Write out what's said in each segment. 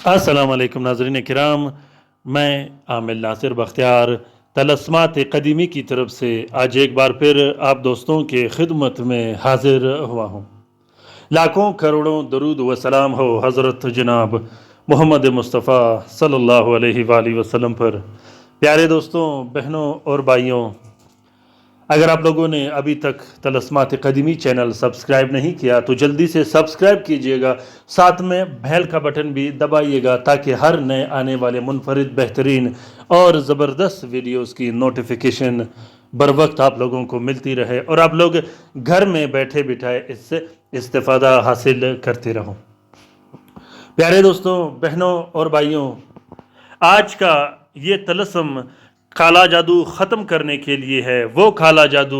अस्सलाम वालेकुम नाज़रीन किराम, मैं आमिर नासिर बख्तियार तलस्मात क़दीमी की तरफ से आज एक बार फिर आप दोस्तों के खिदमत में हाजिर हुआ हूँ। लाखों करोड़ों दरूद व सलाम हो हज़रत जनाब मोहम्मद मुस्तफ़ा सल्लल्लाहु अलैहि वसल्लम पर। प्यारे दोस्तों, बहनों और भाइयों, अगर आप लोगों ने अभी तक तलस्मात क़दीमी चैनल सब्सक्राइब नहीं किया तो जल्दी से सब्सक्राइब कीजिएगा, साथ में बेल का बटन भी दबाइएगा ताकि हर नए आने वाले मुनफरिद बेहतरीन और ज़बरदस्त वीडियोस की नोटिफिकेशन बर वक्त आप लोगों को मिलती रहे और आप लोग घर में बैठे बिठाए इससे इस्तेफ़ादा हासिल करते रहो। प्यारे दोस्तों, बहनों और भाइयों, आज का ये तलस्म काला जादू ख़त्म करने के लिए है। वो काला जादू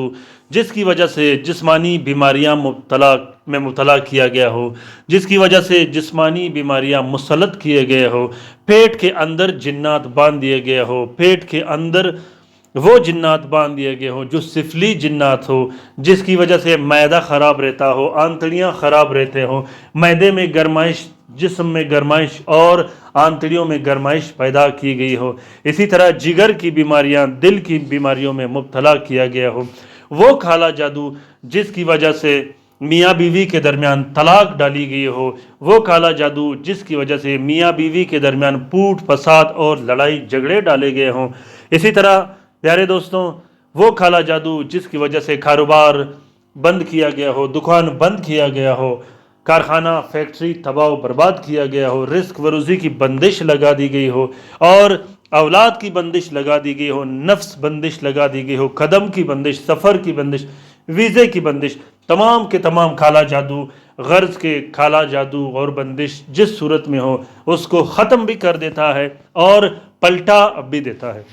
जिसकी वजह से जिस्मानी बीमारियां मुब्तला किया गया हो, जिसकी वजह से जिस्मानी बीमारियां मुसल्लत किए गए हो, पेट के अंदर जिन्नात बांध दिए गए हो, पेट के अंदर वो जिन्नात बांध दिए गए हो जो सिफली जिन्नात हो, जिसकी वजह से मैदा ख़राब रहता हो, आंतड़ियाँ ख़राब रहते हो, मैदे में गर्माइश, जिस्म में गर्माइश और आंतड़ियों में गर्माइश पैदा की गई हो। इसी तरह जिगर की बीमारियां, दिल की बीमारियों में मुब्तला किया गया हो। वो काला जादू जिसकी वजह से मियाँ बीवी के दरमियान तलाक डाली गई हो, वो काला जादू जिसकी वजह से मियाँ बीवी के दरमियान फूट फसाद और लड़ाई झगड़े डाले गए हों। इसी तरह प्यारे दोस्तों, वो काला जादू जिसकी वजह से कारोबार बंद किया गया हो, दुकान बंद किया गया हो, कारखाना फैक्ट्री तबाह बर्बाद किया गया हो, रिस्क वरूज़ी की बंदिश लगा दी गई हो और औलाद की बंदिश लगा दी गई हो, नफ्स बंदिश लगा दी गई हो, कदम की बंदिश, सफ़र की बंदिश, वीज़े की बंदिश, तमाम के तमाम काला जादू, गर्ज के काला जादू और बंदिश जिस सूरत में हो उसको ख़त्म भी कर देता है और पलटा भी देता है।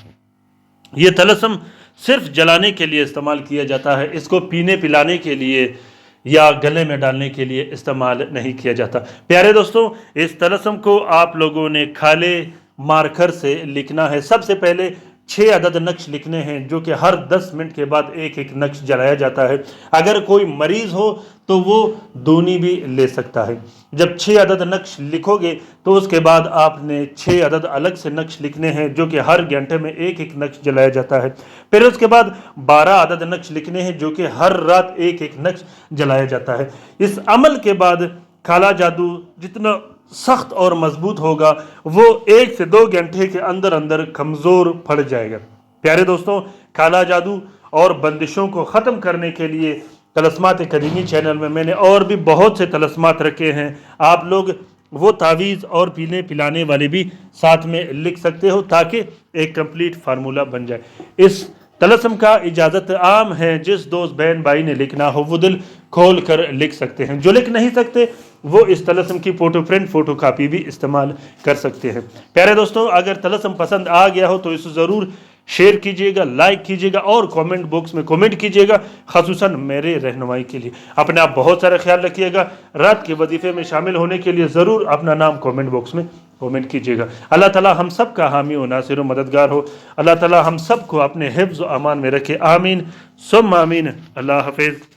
ये तलस्म सिर्फ जलाने के लिए इस्तेमाल किया जाता है, इसको पीने पिलाने के लिए या गले में डालने के लिए इस्तेमाल नहीं किया जाता। प्यारे दोस्तों, इस तलस्म को आप लोगों ने खाले मार्कर से लिखना है। सबसे पहले 6 अदद नक्श लिखने हैं जो कि हर 10 मिनट के बाद एक एक नक्श जलाया जाता है। अगर कोई मरीज़ हो तो वो दूनी भी ले सकता है। जब 6 अदद नक्श लिखोगे तो उसके बाद आपने 6 अदद अलग से नक्श लिखने हैं जो कि हर घंटे में एक एक नक्श जलाया जाता है। फिर उसके बाद 12 अदद नक्श लिखने हैं जो कि हर रात एक एक नक्श जलाया जाता है। इस अमल के बाद काला जादू जितना सख्त और मजबूत होगा वो 1 से 2 घंटे के अंदर अंदर कमज़ोर पड़ जाएगा। प्यारे दोस्तों, काला जादू और बंदिशों को ख़त्म करने के लिए तलस्मात क़दीमी चैनल में मैंने और भी बहुत से तलस्मात रखे हैं। आप लोग वो तावीज़ और पीने पिलाने वाले भी साथ में लिख सकते हो ताकि एक कंप्लीट फार्मूला बन जाए। इस तलस्म का इजाज़त आम है, जिस दोस्त बहन भाई ने लिखना हो वो दिल खोल कर लिख सकते हैं। जो लिख नहीं सकते वो इस तलस्म की फ़ोटो कापी भी इस्तेमाल कर सकते हैं। प्यारे दोस्तों, अगर तलस्म पसंद आ गया हो तो इसे ज़रूर शेयर कीजिएगा, लाइक कीजिएगा और कमेंट बॉक्स में कमेंट कीजिएगा, ख़ुसूसन मेरे रहनुमाई के लिए। अपने आप बहुत सारा ख्याल रखिएगा। रात के वजीफ़े में शामिल होने के लिए ज़रूर अपना नाम कमेंट बॉक्स में कमेंट कीजिएगा। अल्लाह ताला हम सब का हामी व नासिर व मददगार हो। अल्लाह ताला हम सब को अपने हिफ्ज़ व अमान में रखे। आमीन सुम्मा आमीन। अल्लाह हाफ़िज़।